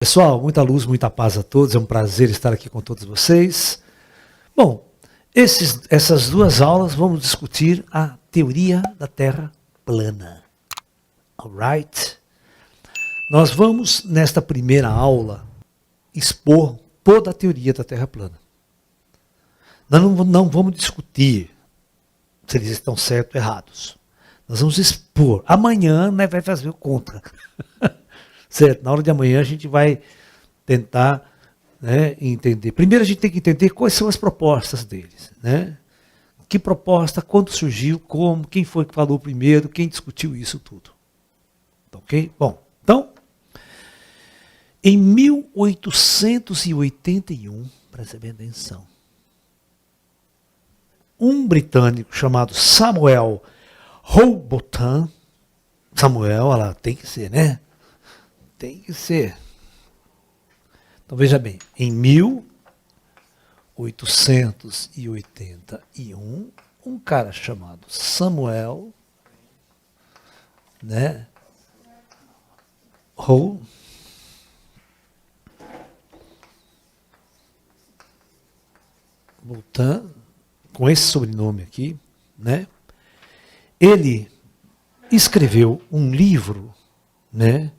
Pessoal, muita luz, muita paz a todos, é um prazer estar aqui com todos vocês. Bom, essas duas aulas vamos discutir a teoria da Terra plana. Alright? Nós vamos, nesta primeira aula, expor toda a teoria da Terra plana. Nós não vamos discutir se eles estão certos ou errados. Nós vamos expor. Amanhã, né, vai fazer o contra. Certo? Na hora de amanhã a gente vai tentar, né, entender. Primeiro a gente tem que entender quais são as propostas deles. Né? Que proposta, quando surgiu, como, quem foi que falou primeiro, quem discutiu isso tudo. Ok? Bom, então, em 1881, presta bem atenção, um britânico chamado Samuel Rowbotham, Samuel, ela tem que ser, né? Tem que ser. Então veja bem, em 1881, um cara chamado Samuel, né, Rowbotham, com esse sobrenome aqui, né, ele escreveu um livro, né,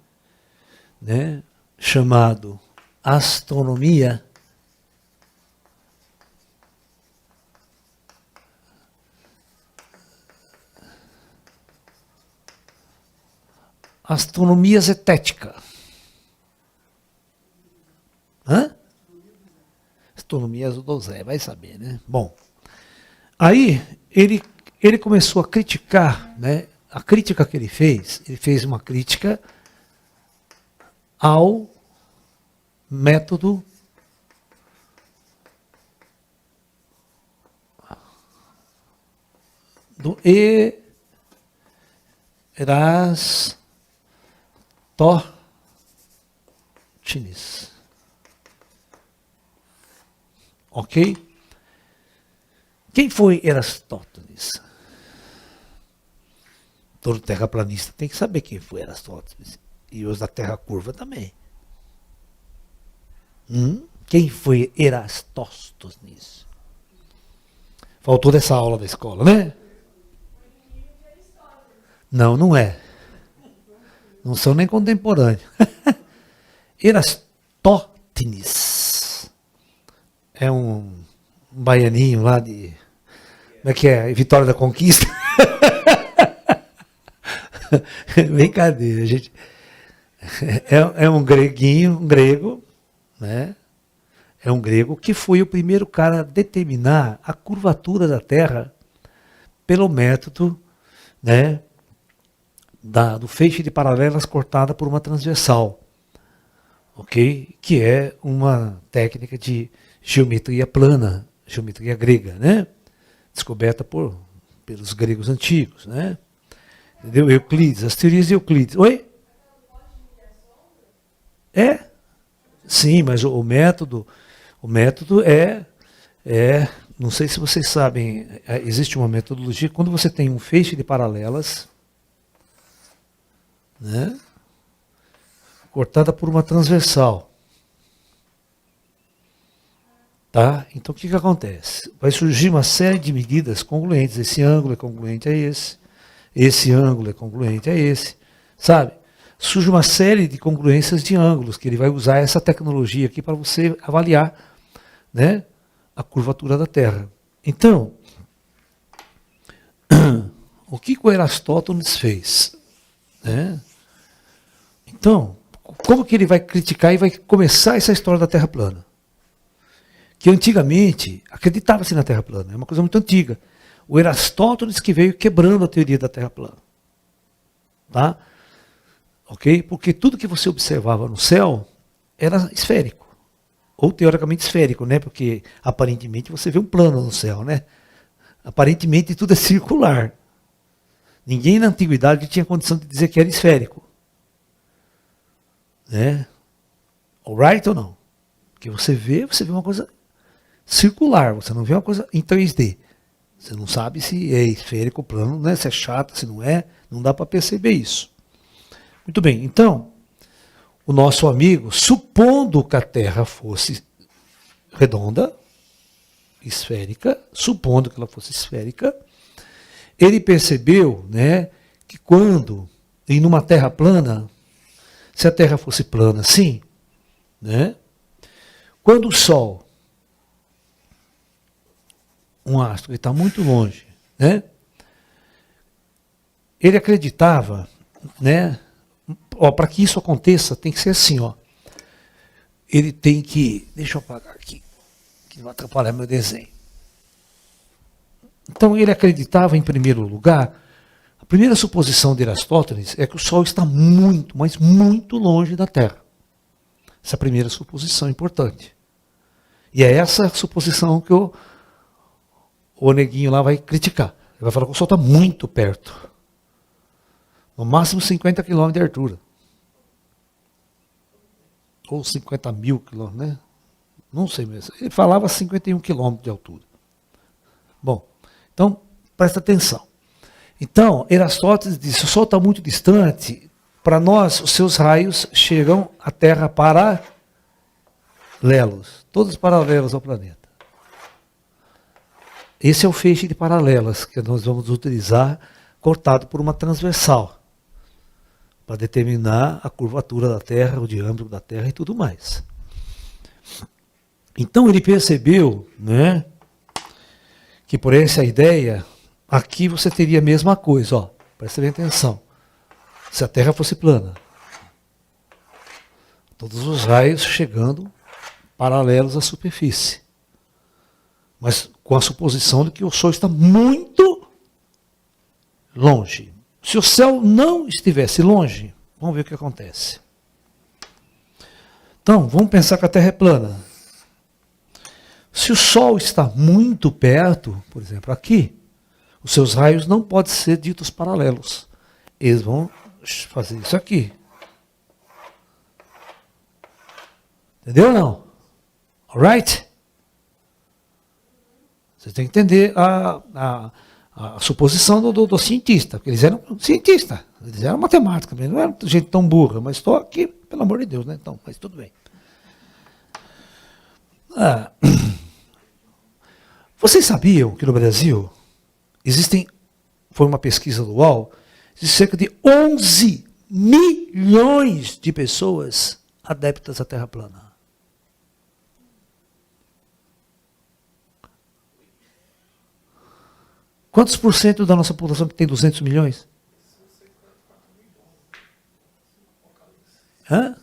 chamado Astronomia Zetética. Hã? Astronomia do Zé, vai saber, né? Bom, aí ele começou a criticar, né? A crítica que ele fez uma crítica ao método do Eratosthenes. Ok? Quem foi Eratosthenes? Todo terraplanista tem que saber quem foi Eratosthenes. E os da Terra curva também. Quem foi Eratosthenes? Faltou dessa aula da escola, né? Não, não é. Não são nem contemporâneos. Eratosthenes é um baianinho lá de... Como é que é? Vitória da Conquista? Brincadeira, gente. É um grego, né? É um grego que foi o primeiro cara a determinar a curvatura da Terra pelo método, né, do feixe de paralelas cortada por uma transversal, ok? Que é uma técnica de geometria plana, geometria grega, né? Descoberta pelos gregos antigos, né? Entendeu? Euclides, as teorias de Euclides. Oi? É? Sim, mas o método é, não sei se vocês sabem, existe uma metodologia, quando você tem um feixe de paralelas, né, cortada por uma transversal. Tá? Então o que acontece? Vai surgir uma série de medidas congruentes, esse ângulo é congruente a esse ângulo é congruente a esse, sabe? Surge uma série de congruências de ângulos, que ele vai usar essa tecnologia aqui para você avaliar, né, a curvatura da Terra. Então, o que o Eratosthenes fez? Né? Então, como que ele vai criticar e vai começar essa história da Terra plana? Que antigamente acreditava-se na Terra plana, é uma coisa muito antiga. O Eratosthenes que veio quebrando a teoria da Terra plana. Tá? Ok? Porque tudo que você observava no céu era esférico. Ou teoricamente esférico, né? Porque aparentemente você vê um plano no céu, né? Aparentemente tudo é circular. Ninguém na antiguidade tinha condição de dizer que era esférico. Né? Alright ou não? Porque você vê uma coisa circular, você não vê uma coisa em 3D. Você não sabe se é esférico, plano, né? Se é chato, se não é, não dá para perceber isso. Muito bem, então, o nosso amigo, supondo que a Terra fosse redonda, esférica, supondo que ela fosse esférica, ele percebeu, né, que quando, em numa Terra plana, se a Terra fosse plana assim, né, quando o Sol, um astro que está muito longe, né, ele acreditava, né, para que isso aconteça, tem que ser assim, ó. Ele tem que, deixa eu apagar aqui, que não vai atrapalhar meu desenho. Então ele acreditava, em primeiro lugar, a primeira suposição de Aristóteles é que o Sol está muito, mas muito longe da Terra. Essa é a primeira suposição importante. E é essa suposição que o neguinho lá vai criticar. Ele vai falar que o Sol está muito perto. No máximo 50 quilômetros de altura. Ou 50 mil quilômetros, né? Não sei mesmo. Ele falava 51 quilômetros de altura. Bom, então, presta atenção. Então, Aristóteles disse, o Sol está muito distante, para nós, os seus raios chegam à Terra paralelos, todos paralelos ao planeta. Esse é o feixe de paralelas que nós vamos utilizar, cortado por uma transversal, para determinar a curvatura da Terra, o diâmetro da Terra e tudo mais. Então ele percebeu, né, que por essa ideia, aqui você teria a mesma coisa, ó, presta bem atenção. Se a Terra fosse plana, todos os raios chegando paralelos à superfície, mas com a suposição de que o Sol está muito longe. Se o céu não estivesse longe, vamos ver o que acontece. Então, vamos pensar que a Terra é plana. Se o Sol está muito perto, por exemplo, aqui, os seus raios não podem ser ditos paralelos. Eles vão fazer isso aqui. Entendeu ou não? Alright? Você tem que entender a suposição do cientista, porque eles eram cientistas, eles eram matemáticos, não eram gente tão burra, mas estou aqui, pelo amor de Deus, né? Então, mas tudo bem. Vocês sabiam que no Brasil foi uma pesquisa do UOL, existe cerca de 11 milhões de pessoas adeptas à Terra plana. Quantos por cento da nossa população que tem 200 milhões? Hã?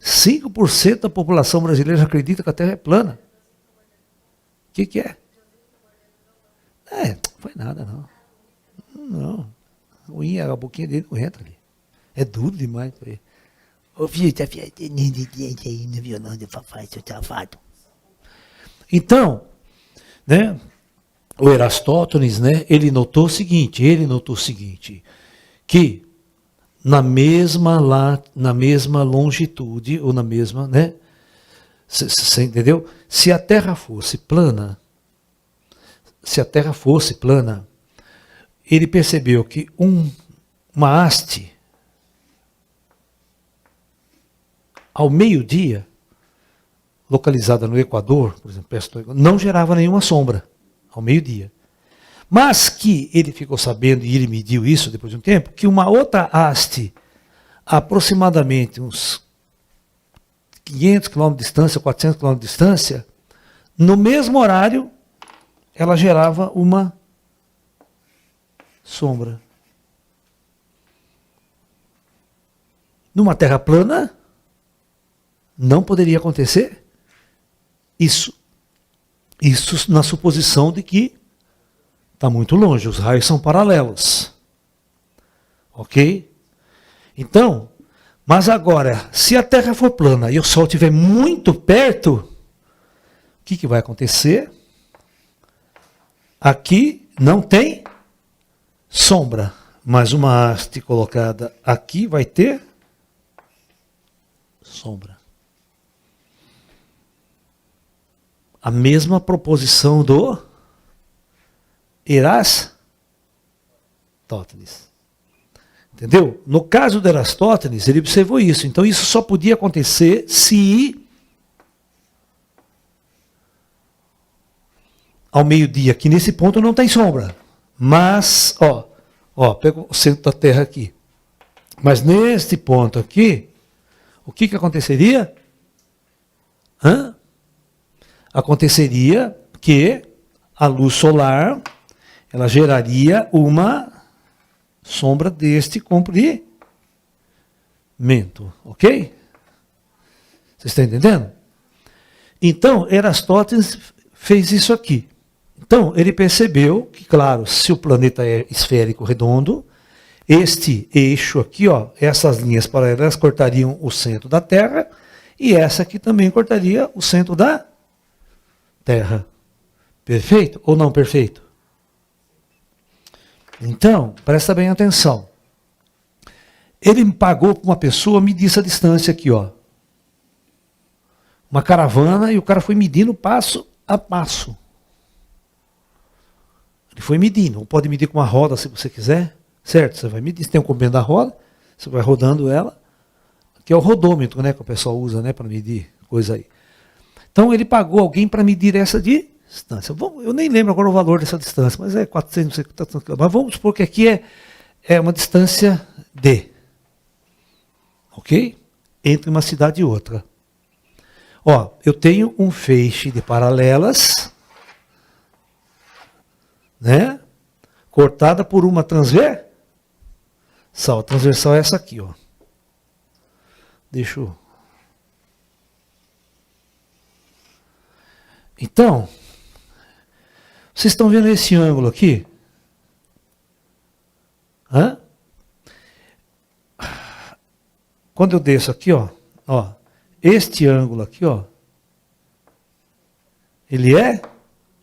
5% da população brasileira acredita que a Terra é plana. O que é? Não foi nada, não. Não. A boquinha dele não entra ali. É duro demais para ele. Ô filho, tá aí no violão de papai, seu safado. Então, né? O Aristóteles, né, ele notou o seguinte, que na mesma longitude, ou na mesma, né, você entendeu? Se a Terra fosse plana, ele percebeu que uma haste, ao meio-dia, localizada no Equador, por exemplo, não gerava nenhuma sombra. Ao meio-dia. Mas que ele ficou sabendo, e ele mediu isso depois de um tempo, que uma outra haste, aproximadamente uns 500 km de distância, 400 km de distância, no mesmo horário, ela gerava uma sombra. Numa Terra plana, não poderia acontecer isso. Isso na suposição de que está muito longe, os raios são paralelos. Ok? Então, mas agora, se a Terra for plana e o Sol estiver muito perto, o que vai acontecer? Aqui não tem sombra, mas uma haste colocada aqui vai ter sombra. A mesma proposição do Aristóteles. Entendeu? No caso de Aristóteles, ele observou isso. Então isso só podia acontecer se ao meio-dia, aqui nesse ponto não tem sombra. Mas, pega o centro da Terra aqui. Mas neste ponto aqui, o que aconteceria? Aconteceria que a luz solar, ela geraria uma sombra deste comprimento. Ok? Vocês estão entendendo? Então, Aristóteles fez isso aqui. Então, ele percebeu que, claro, se o planeta é esférico redondo, este eixo aqui, essas linhas paralelas cortariam o centro da Terra, e essa aqui também cortaria o centro da Terra. Perfeito ou não perfeito? Então, presta bem atenção. Ele pagou para uma pessoa medir essa distância aqui, uma caravana, e o cara foi medindo passo a passo. Ele foi medindo. Ou pode medir com uma roda se você quiser. Certo? Você vai medir. Você tem um comprimento da roda, você vai rodando ela, que é o rodômetro, né, que o pessoal usa, né, para medir coisa aí. Então ele pagou alguém para medir essa distância. Eu nem lembro agora o valor dessa distância, mas é 400, não sei quantos quilômetros. Mas vamos supor que aqui é uma distância D. Ok? Entre uma cidade e outra. Eu tenho um feixe de paralelas, né? Cortada por uma transversal. A transversal é essa aqui, Deixa eu... Então, vocês estão vendo esse ângulo aqui? Quando eu desço aqui, este ângulo aqui, ele é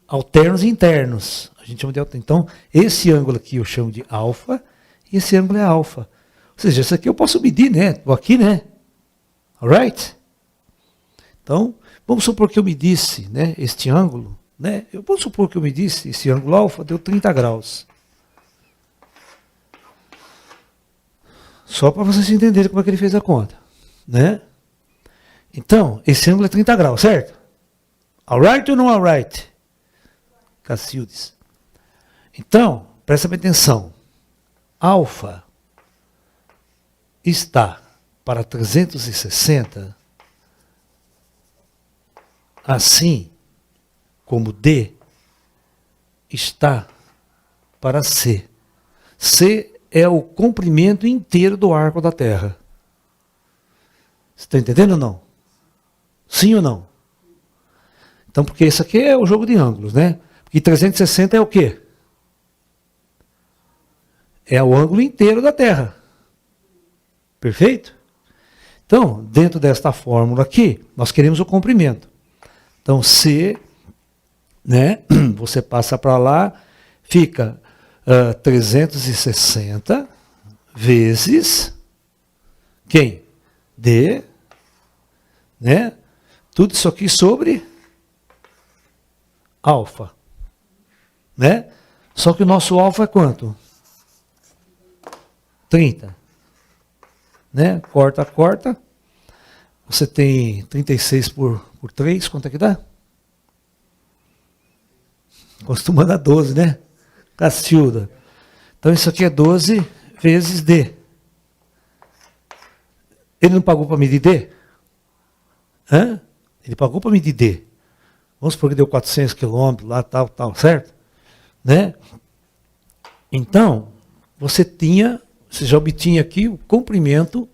alternos e internos. A gente chama de alternos. Então, esse ângulo aqui eu chamo de alfa, e esse ângulo é alfa. Ou seja, isso aqui eu posso medir, né? Estou aqui, né? Alright? Então, vamos supor que eu medisse, né, este ângulo, né? Vamos supor que eu medisse esse ângulo alfa, deu 30 graus. Só para vocês entenderem como é que ele fez a conta, né? Então, esse ângulo é 30 graus, certo? Alright ou não alright? Cacildes. Então, presta bem atenção. Alfa está para 360, assim como D está para C. C é o comprimento inteiro do arco da Terra. Você está entendendo ou não? Sim ou não? Então, porque isso aqui é o jogo de ângulos, né? Porque 360 é o quê? É o ângulo inteiro da Terra. Perfeito? Então, dentro desta fórmula aqui, nós queremos o comprimento. Então, C, né, você passa para lá, fica 360 vezes quem? D, né? Tudo isso aqui sobre alfa, né? Só que o nosso alfa é quanto? 30. Né? Corta, corta. Você tem 36 por 3, quanto é que dá? Costuma dar 12, né? Cacilda. Então isso aqui é 12 vezes D. Ele não pagou para medir D? Ele pagou para medir D. Vamos supor que deu 400 quilômetros lá, tal, certo? Né? Então, você já obtinha aqui o comprimento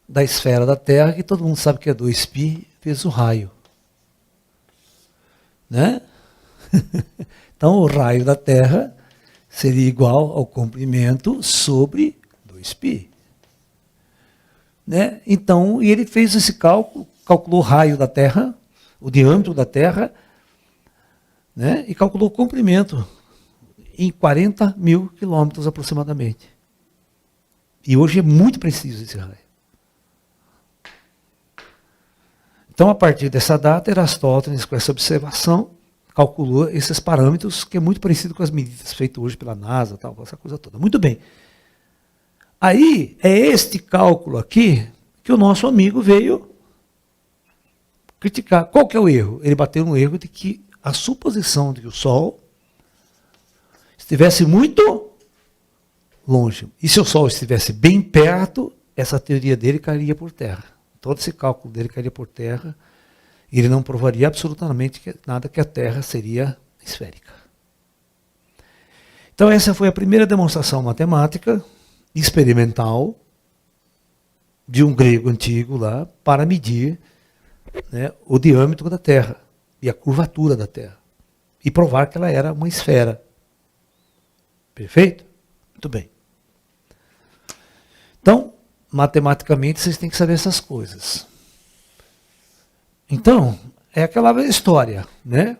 da esfera da Terra, que todo mundo sabe que é 2π vezes o raio. Né? Então, o raio da Terra seria igual ao comprimento sobre 2π. Né? Então, e ele fez esse cálculo, calculou o raio da Terra, o diâmetro da Terra, né? E calculou o comprimento em 40 mil quilômetros aproximadamente. E hoje é muito preciso esse raio. Então, a partir dessa data, Aristóteles, com essa observação, calculou esses parâmetros, que é muito parecido com as medidas feitas hoje pela NASA, tal, essa coisa toda. Muito bem. Aí, é este cálculo aqui que o nosso amigo veio criticar. Qual que é o erro? Ele bateu no erro de que a suposição de que o Sol estivesse muito longe. E se o Sol estivesse bem perto, essa teoria dele cairia por terra. Todo esse cálculo dele cairia por terra e ele não provaria absolutamente nada que a Terra seria esférica. Então essa foi a primeira demonstração matemática experimental de um grego antigo lá para medir, né, o diâmetro da Terra e a curvatura da Terra e provar que ela era uma esfera. Perfeito? Muito bem. Então, matematicamente, vocês têm que saber essas coisas. Então, é aquela velha história, né?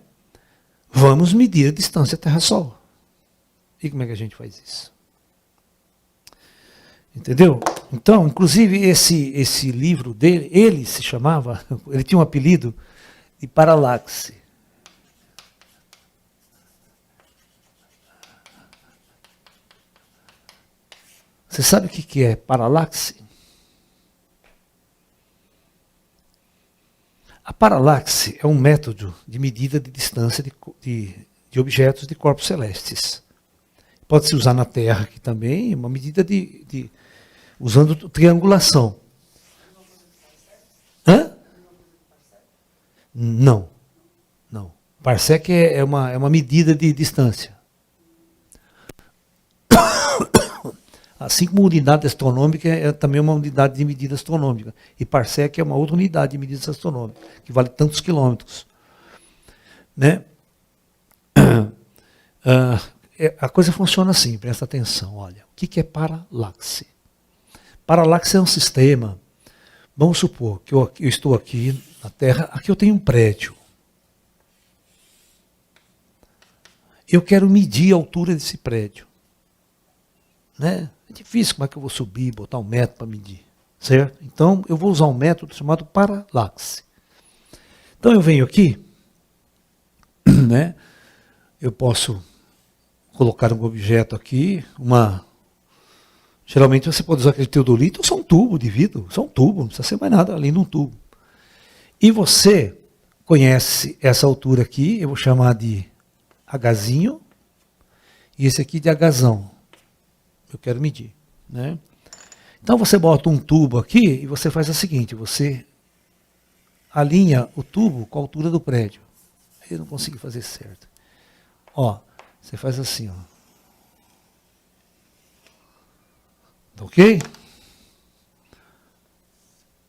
Vamos medir a distância Terra-Sol. E como é que a gente faz isso? Entendeu? Então, inclusive, esse livro dele, ele se chamava, ele tinha um apelido de Paralaxe. Você sabe o que é paralaxe? A paralaxe é um método de medida de distância de objetos de corpos celestes. Pode-se usar na Terra aqui também, uma medida usando triangulação. Hã? Não. Não. Parsec é uma medida de distância. Assim como unidade astronômica é também uma unidade de medida astronômica. E parsec é uma outra unidade de medida astronômica, que vale tantos quilômetros. Né? A coisa funciona assim, presta atenção. Olha, o que é paralaxe? Paralaxe é um sistema, vamos supor que eu estou aqui na Terra, aqui eu tenho um prédio. Eu quero medir a altura desse prédio. Né? É difícil, como é que eu vou subir, botar um método para medir, certo? Então, eu vou usar um método chamado paralaxe. Então, eu venho aqui, né? Eu posso colocar um objeto aqui, geralmente você pode usar aquele teodolito, ou só um tubo de vidro, só um tubo, não precisa ser mais nada além de um tubo. E você conhece essa altura aqui, eu vou chamar de Hzinho, e esse aqui de Hzão. Eu quero medir, né? Então você bota um tubo aqui e você faz o seguinte, você alinha o tubo com a altura do prédio. Eu não consegui fazer certo. Ó, você faz assim, ó. Tá ok?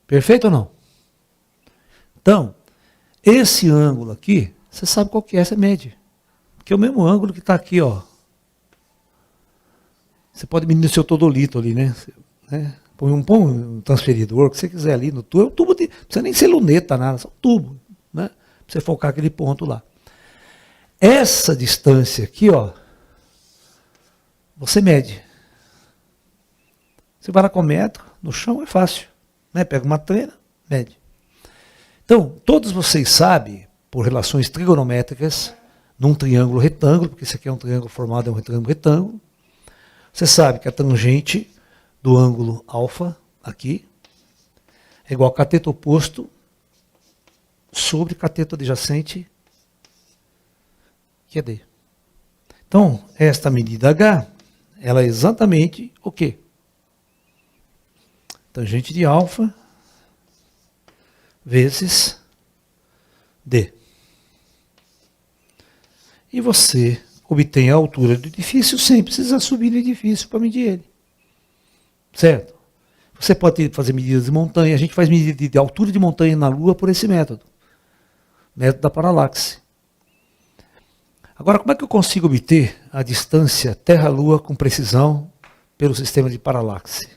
Perfeito ou não? Então, esse ângulo aqui, você sabe qual que é, você mede. Que é o mesmo ângulo que está aqui, ó. Você pode medir no seu todolito ali, né? Põe um transferidor, o que você quiser ali no tubo. É um tubo não precisa nem ser luneta, nada, só um tubo, né? Pra você focar aquele ponto lá. Essa distância aqui, ó, você mede. Você vai lá com o metro, no chão é fácil, né? Pega uma trena, mede. Então, todos vocês sabem, por relações trigonométricas, num triângulo retângulo, porque esse aqui é um triângulo formado, é um triângulo retângulo, você sabe que a tangente do ângulo alfa, aqui, é igual a cateto oposto sobre cateto adjacente, que é D. Então, esta medida H, ela é exatamente o quê? Tangente de alfa vezes D. E você obtém a altura do edifício sem precisar subir no edifício para medir ele. Certo? Você pode fazer medidas de montanha, a gente faz medida de altura de montanha na Lua por esse método. Método da paralaxe. Agora, como é que eu consigo obter a distância Terra-Lua com precisão pelo sistema de paralaxe?